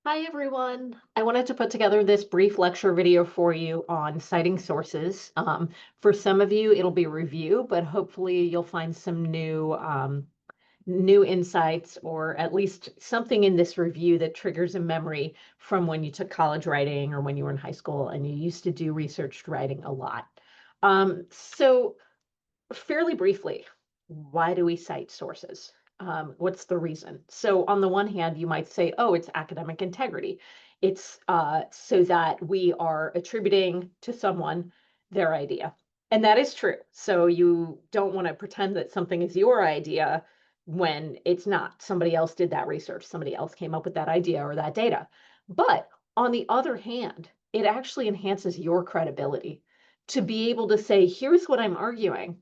Hi, everyone. I wanted to put together this brief lecture video for you on citing sources. For some of you, it'll be review, but hopefully you'll find some new insights or at least something in this review that triggers a memory from when you took college writing or when you were in high school and you used to do research writing a lot. So fairly briefly, why do we cite sources? What's the reason? So on the one hand, you might say, oh, it's academic integrity. It's so that we are attributing to someone their idea. And that is true. So you don't want to pretend that something is your idea when it's not. Somebody else did that research. Somebody else came up with that idea or that data. But on the other hand, it actually enhances your credibility to be able to say, here's what I'm arguing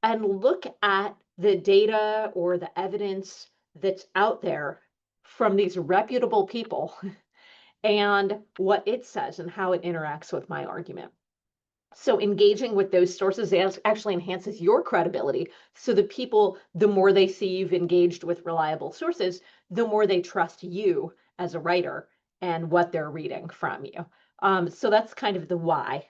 and look at the data or the evidence that's out there from these reputable people and what it says and how it interacts with my argument. So engaging with those sources actually enhances your credibility. So the people, the more they see you've engaged with reliable sources, the more they trust you as a writer and what they're reading from you. So that's kind of the why.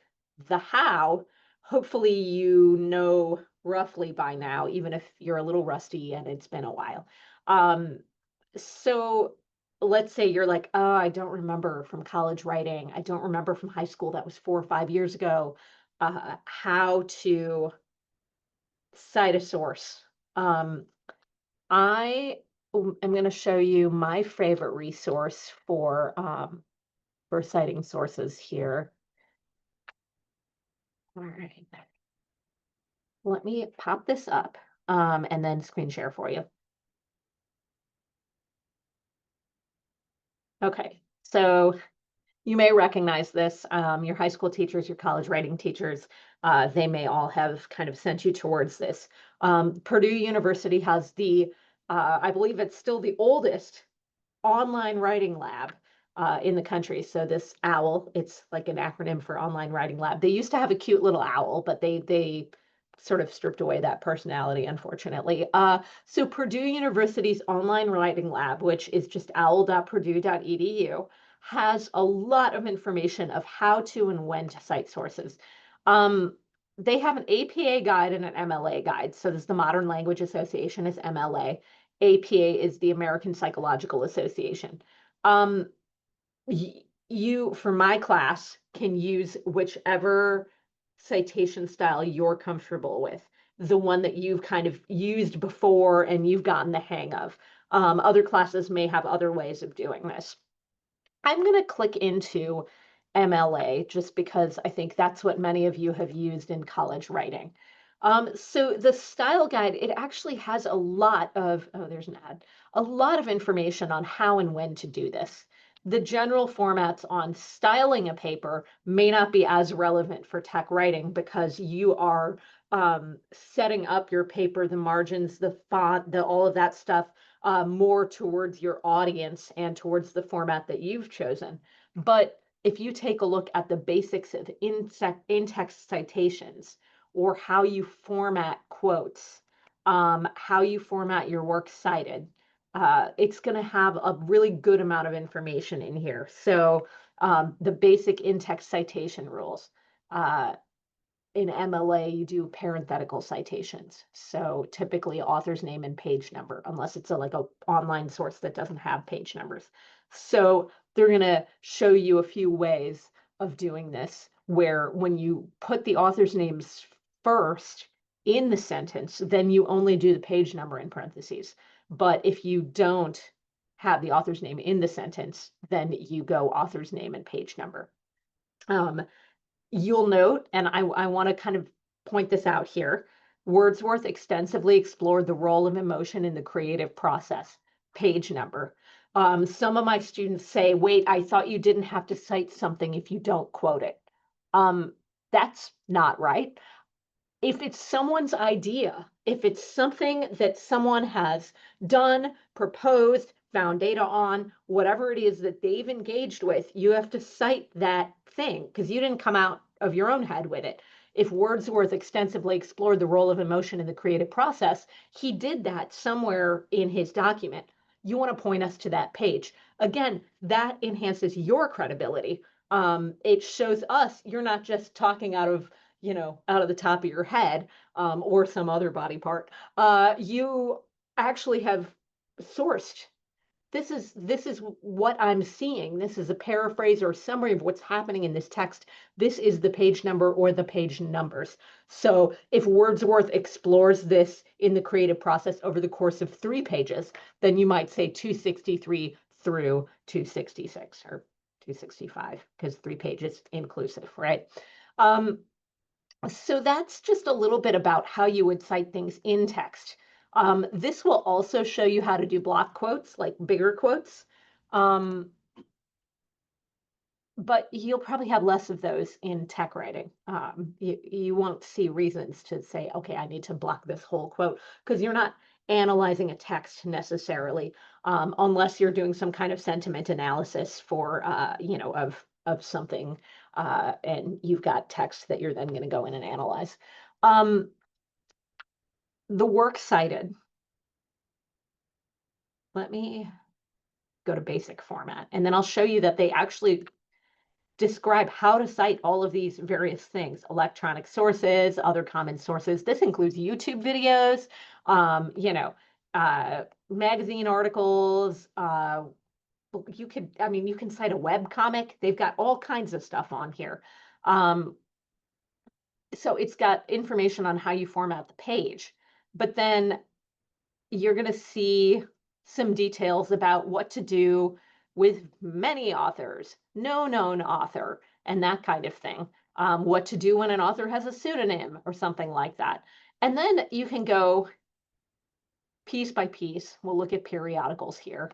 The how, hopefully you know roughly by now, even if you're a little rusty and it's been a while. Um, so let's say you're like, oh, I don't remember from college writing. I don't remember from high school. That was 4 or 5 years ago. How to cite a source. Um, I am going to show you my favorite resource for citing sources here. All right, let me pop this up and then screen share for you. Okay, so you may recognize this. Your high school teachers, your college writing teachers, they may all have kind of sent you towards this. Purdue University has I believe it's still the oldest online writing lab in the country. So this OWL, it's like an acronym for online writing lab. They used to have a cute little owl, but they sort of stripped away that personality, unfortunately. So Purdue University's online writing lab, which is just owl.purdue.edu, has a lot of information of how to and when to cite sources. They have an APA guide and an MLA guide. So this is the Modern Language Association is MLA. APA is the American Psychological Association. Um, you, for my class, can use whichever citation style you're comfortable with, the one that you've kind of used before and you've gotten the hang of. Other classes may have other ways of doing this. I'm going to click into MLA just because I think that's what many of you have used in college writing. So the style guide, it actually has a lot of, oh, there's an ad, a lot of information on how and when to do this. The general formats on styling a paper may not be as relevant for tech writing because you are setting up your paper, the margins, the font, all of that stuff more towards your audience and towards the format that you've chosen. But if you take a look at the basics of in-text citations or how you format quotes, how you format your works cited, it's going to have a really good amount of information in here. So the basic in-text citation rules. In MLA, you do parenthetical citations. So typically author's name and page number, unless it's like a online source that doesn't have page numbers. So they're going to show you a few ways of doing this, where when you put the author's names first in the sentence, then you only do the page number in parentheses. But if you don't have the author's name in the sentence, then you go author's name and page number. You'll note, and I want to kind of point this out here, Wordsworth extensively explored the role of emotion in the creative process. Page number. Some of my students say, wait, I thought you didn't have to cite something if you don't quote it. That's not right. If it's someone's idea, if it's something that someone has done, proposed, found data on, whatever it is that they've engaged with, you have to cite that thing because you didn't come out of your own head with it. If Wordsworth extensively explored the role of emotion in the creative process, he did that somewhere in his document. you want to point us to that page. Again, that enhances your credibility. It shows us you're not just talking out of, out of the top of your head, or some other body part. You actually have sourced. This is what I'm seeing. This is a paraphrase or summary of what's happening in this text. This is the page number or the page numbers. So if Wordsworth explores this in the creative process over the course of 3 pages, then you might say 263 through 266 or 265, because 3 pages inclusive, right? So that's just a little bit about how you would cite things in text. This will also show you how to do block quotes, like bigger quotes. But you'll probably have less of those in tech writing. You won't see reasons to say, okay, I need to block this whole quote, because you're not analyzing a text necessarily, unless you're doing some kind of sentiment analysis for, of something, and you've got text that you're then going to go in and analyze. The works cited. Let me go to basic format, and then I'll show you that they actually describe how to cite all of these various things: electronic sources, other common sources. This includes YouTube videos, magazine articles. You can cite a web comic. They've got all kinds of stuff on here. So it's got information on how you format the page, but then you're going to see some details about what to do with many authors, no known author, and that kind of thing. What to do when an author has a pseudonym or something like that. And then you can go piece by piece. We'll look at periodicals here.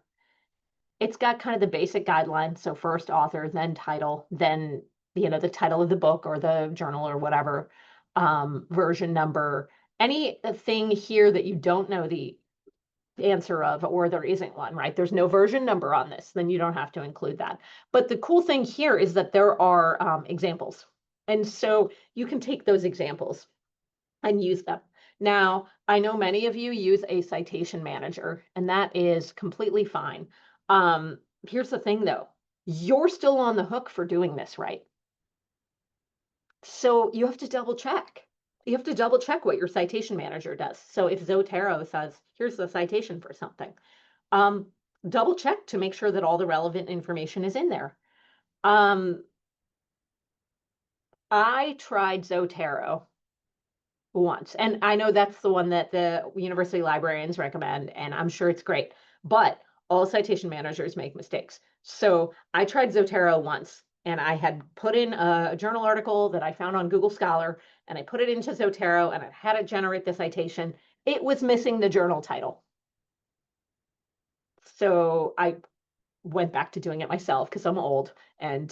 It's got kind of the basic guidelines. So first author, then title, then the title of the book or the journal or whatever, version number. Anything here that you don't know the answer of, or there isn't one, right? There's no version number on this, then you don't have to include that. But the cool thing here is that there are examples. And so you can take those examples and use them. Now, I know many of you use a citation manager, and that is completely fine. Here's the thing though, you're still on the hook for doing this, right? So you have to double check. You have to double check what your citation manager does. So if Zotero says, here's the citation for something, double check to make sure that all the relevant information is in there. I tried Zotero once, and I know that's the one that the university librarians recommend, and I'm sure it's great, but all citation managers make mistakes. So I tried Zotero once, and I had put in a journal article that I found on Google Scholar, and I put it into Zotero, and I had it generate the citation. It was missing the journal title. So I went back to doing it myself because I'm old, and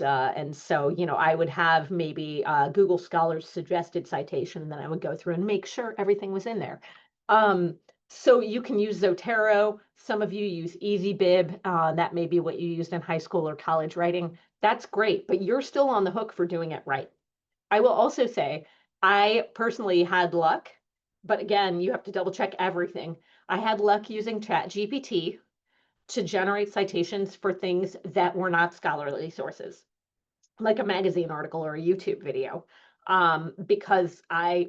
so I would have maybe Google Scholar's suggested citation, and then I would go through and make sure everything was in there. So you can use Zotero. Some of you use EasyBib. That may be what you used in high school or college writing. That's great, but you're still on the hook for doing it right. I will also say I personally had luck, but again, you have to double check everything. I had luck using ChatGPT to generate citations for things that were not scholarly sources, like a magazine article or a YouTube video. Because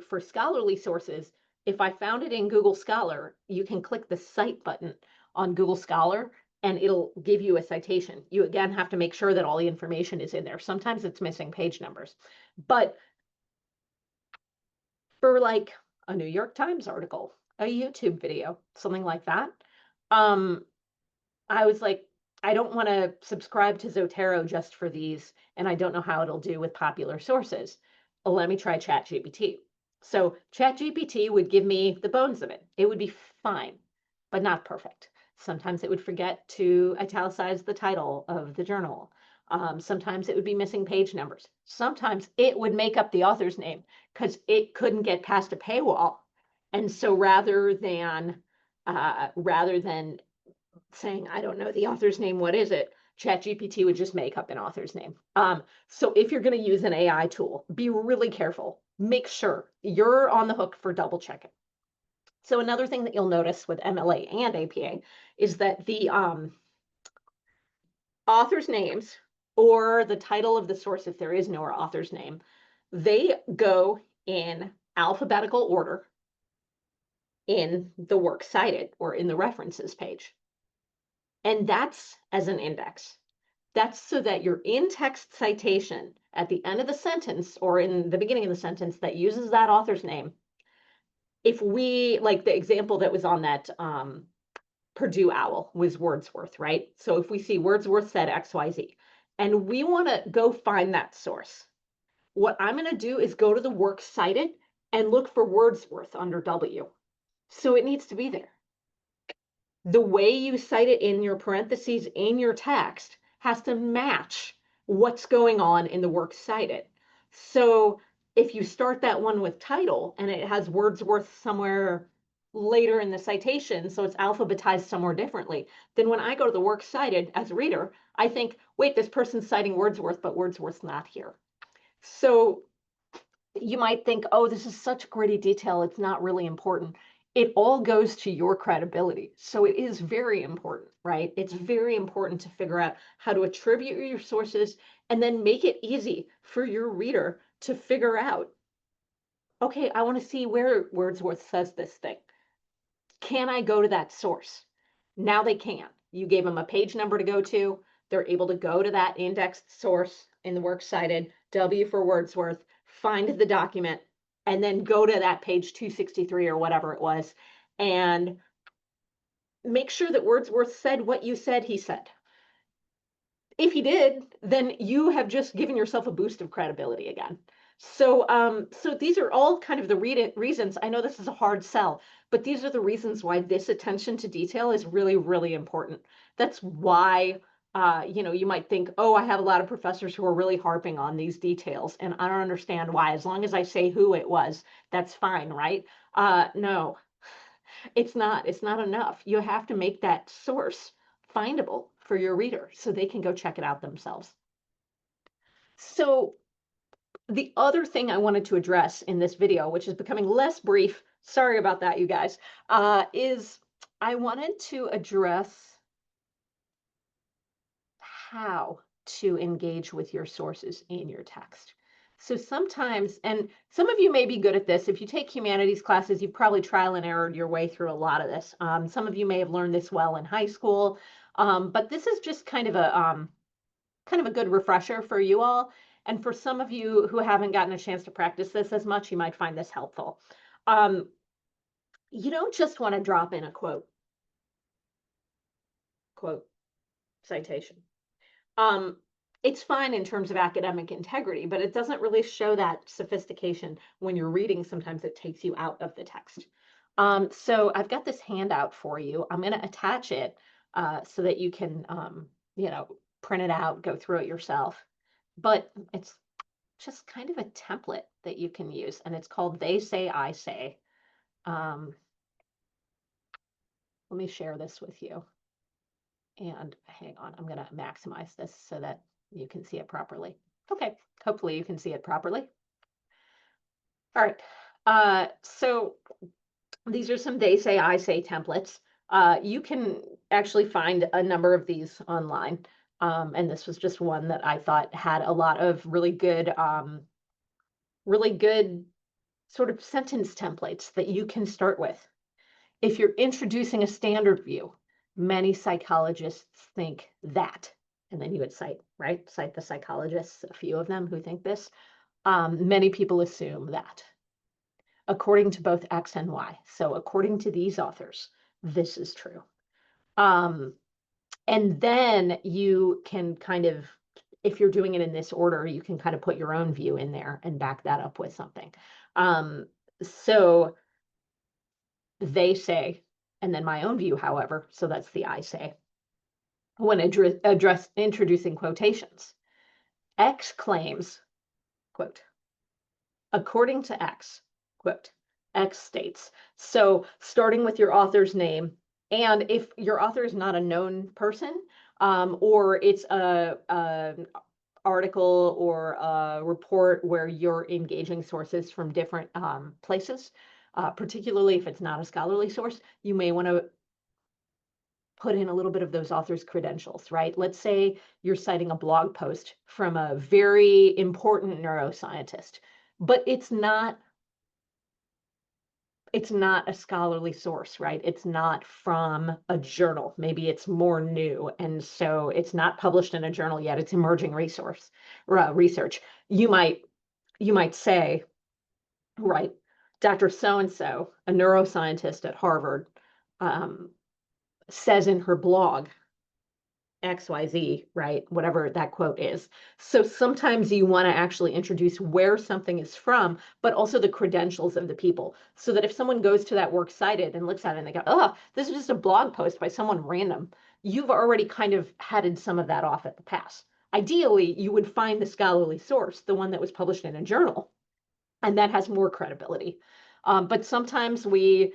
for scholarly sources, if I found it in Google Scholar, you can click the cite button on Google Scholar and it'll give you a citation. You again have to make sure that all the information is in there. Sometimes it's missing page numbers, but for like a New York Times article, a YouTube video, something like that, I was like, I don't want to subscribe to Zotero just for these, and I don't know how it'll do with popular sources. Let me try ChatGPT. So ChatGPT would give me the bones of it. It would be fine, but not perfect. Sometimes it would forget to italicize the title of the journal. Sometimes it would be missing page numbers. Sometimes it would make up the author's name because it couldn't get past a paywall. And so rather than saying, I don't know the author's name, what is it? ChatGPT would just make up an author's name. So if you're going to use an AI tool, be really careful. Make sure you're on the hook for double checking. So another thing that you'll notice with MLA and APA is that the author's names or the title of the source, if there is no author's name, they go in alphabetical order in the works cited or in the references page. And that's as an index. That's so that your in-text citation at the end of the sentence or in the beginning of the sentence that uses that author's name, if we, like the example that was on that Purdue OWL was Wordsworth, right? So if we see Wordsworth said XYZ, and we want to go find that source, what I'm going to do is go to the works cited and look for Wordsworth under W. So it needs to be there. The way you cite it in your parentheses in your text has to match what's going on in the works cited. So if you start that one with title and it has Wordsworth somewhere later in the citation, so it's alphabetized somewhere differently, then when I go to the works cited as a reader, I think, wait, this person's citing Wordsworth, but Wordsworth's not here. So you might think, oh, this is such gritty detail, it's not really important. It all goes to your credibility. So it is very important, right? It's very important to figure out how to attribute your sources and then make it easy for your reader to figure out, okay, I want to see where Wordsworth says this thing. Can I go to that source? Now they can. You gave them a page number to go to. They're able to go to that indexed source in the works cited, W for Wordsworth, find the document, and then go to that page 263 or whatever it was, and make sure that Wordsworth said what you said he said. If he did, then you have just given yourself a boost of credibility again. So these are all kind of the reasons. I know this is a hard sell, but these are the reasons why this attention to detail is really, really important. That's why, you might think, oh, I have a lot of professors who are really harping on these details, and I don't understand why. As long as I say who it was, that's fine, right? No, it's not. It's not enough. You have to make that source findable for your reader so they can go check it out themselves. So the other thing I wanted to address in this video, which is becoming less brief, sorry about that, you guys, is I wanted to address how to engage with your sources in your text. So sometimes, and some of you may be good at this, if you take humanities classes, you've probably trial and errored your way through a lot of this. Some of you may have learned this well in high school, but this is just kind of a good refresher for you all. And for some of you who haven't gotten a chance to practice this as much, you might find this helpful. You don't just want to drop in a quote citation. It's fine in terms of academic integrity, but it doesn't really show that sophistication when you're reading. Sometimes it takes you out of the text. So I've got this handout for you. I'm going to attach it so that you can, print it out, go through it yourself. But it's just kind of a template that you can use, and it's called They Say, I Say. Let me share this with you. And hang on, I'm going to maximize this so that you can see it properly. Okay, hopefully you can see it properly. All right, so these are some They Say, I Say templates. You can actually find a number of these online. And this was just one that I thought had a lot of really good sort of sentence templates that you can start with. If you're introducing a standard view, many psychologists think that, and then you would cite, right? Cite the psychologists, a few of them who think this. Many people assume that, according to both X and Y. So according to these authors, this is true. And then you can kind of, if you're doing it in this order, you can kind of put your own view in there and back that up with something. So they say, and then my own view, however, so that's the I say. When introducing quotations, X claims, quote, according to X, quote, X states. So starting with your author's name, and if your author is not a known person, or it's an article or a report where you're engaging sources from different places, particularly if it's not a scholarly source, you may want to put in a little bit of those authors' credentials, right? Let's say you're citing a blog post from a very important neuroscientist, but it's not a scholarly source, right? It's not from a journal. Maybe it's more new. And so it's not published in a journal yet. It's emerging research. You might say, right, Dr. So-and-so, a neuroscientist at Harvard, um, says in her blog XYZ, right? Whatever that quote is. So sometimes you want to actually introduce where something is from, but also the credentials of the people. So that if someone goes to that works cited and looks at it and they go, oh, this is just a blog post by someone random, you've already kind of headed some of that off at the pass. Ideally, you would find the scholarly source, the one that was published in a journal, and that has more credibility. But sometimes we,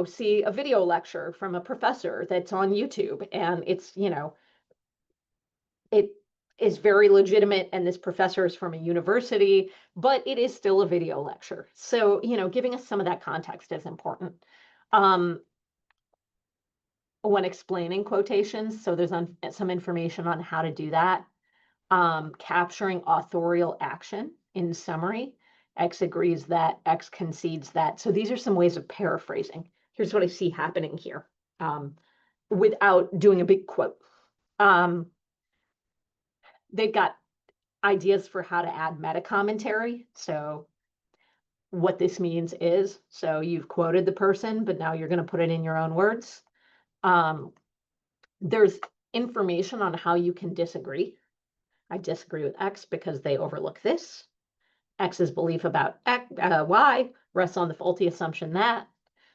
see a video lecture from a professor that's on YouTube, and it is very legitimate, and this professor is from a university, but it is still a video lecture. So, giving us some of that context is important. When explaining quotations, so there's some information on how to do that. Capturing authorial action in summary. X agrees that, X concedes that. So these are some ways of paraphrasing. Here's what I see happening here, without doing a big quote. They've got ideas for how to add meta commentary. So what this means is, so you've quoted the person, but now you're going to put it in your own words. There's information on how you can disagree. I disagree with X because they overlook this. X's belief about Y rests on the faulty assumption that.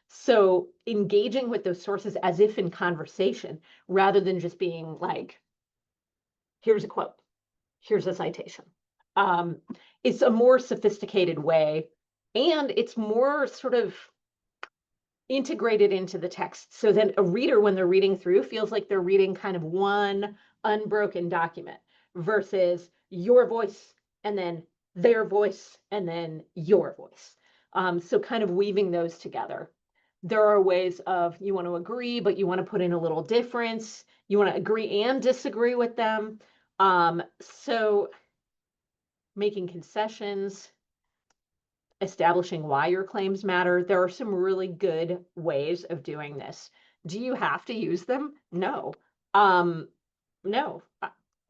So engaging with those sources as if in conversation, rather than just being like, here's a quote, here's a citation. It's a more sophisticated way, and it's more sort of integrated into the text, so that a reader, when they're reading through, feels like they're reading kind of one unbroken document versus your voice and then their voice and then your voice. So kind of weaving those together. There are ways of, you want to agree, but you want to put in a little difference. You want to agree and disagree with them. So making concessions, establishing why your claims matter. There are some really good ways of doing this. Do you have to use them? No. No.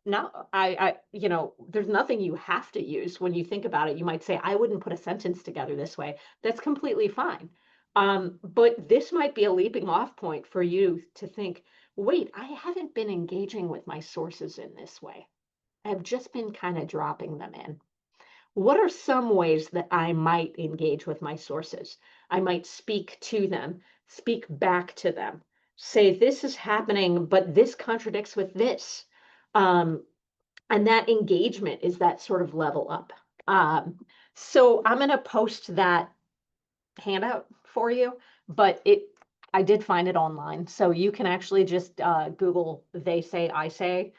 No, there's nothing you have to use. When you think about it, you might say, I wouldn't put a sentence together this way. That's completely fine. But this might be a leaping off point for you to think, wait, I haven't been engaging with my sources in this way. I've just been kind of dropping them in. What are some ways that I might engage with my sources? I might speak to them, speak back to them, say, this is happening, but this contradicts with this. And that engagement is that sort of level up. So I'm going to post that handout for you, but I did find it online. So you can actually just Google "they say, I say,"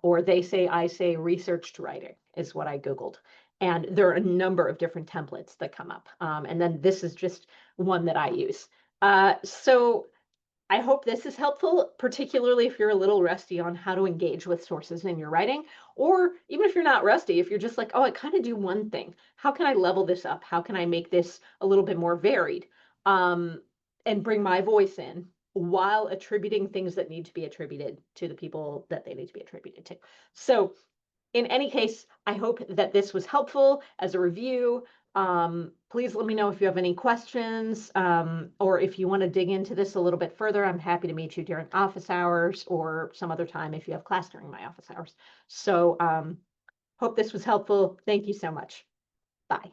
or "they say, I say researched writing" is what I Googled. And there are a number of different templates that come up. And then this is just one that I use. So I hope this is helpful, particularly if you're a little rusty on how to engage with sources in your writing, or even if you're not rusty, if you're just like, oh, I kind of do one thing. How can I level this up? How can I make this a little bit more varied, and bring my voice in while attributing things that need to be attributed to the people that they need to be attributed to? So in any case, I hope that this was helpful as a review. Please let me know if you have any questions, or if you want to dig into this a little bit further. I'm happy to meet you during office hours or some other time if you have class during my office hours. So hope this was helpful. Thank you so much. Bye.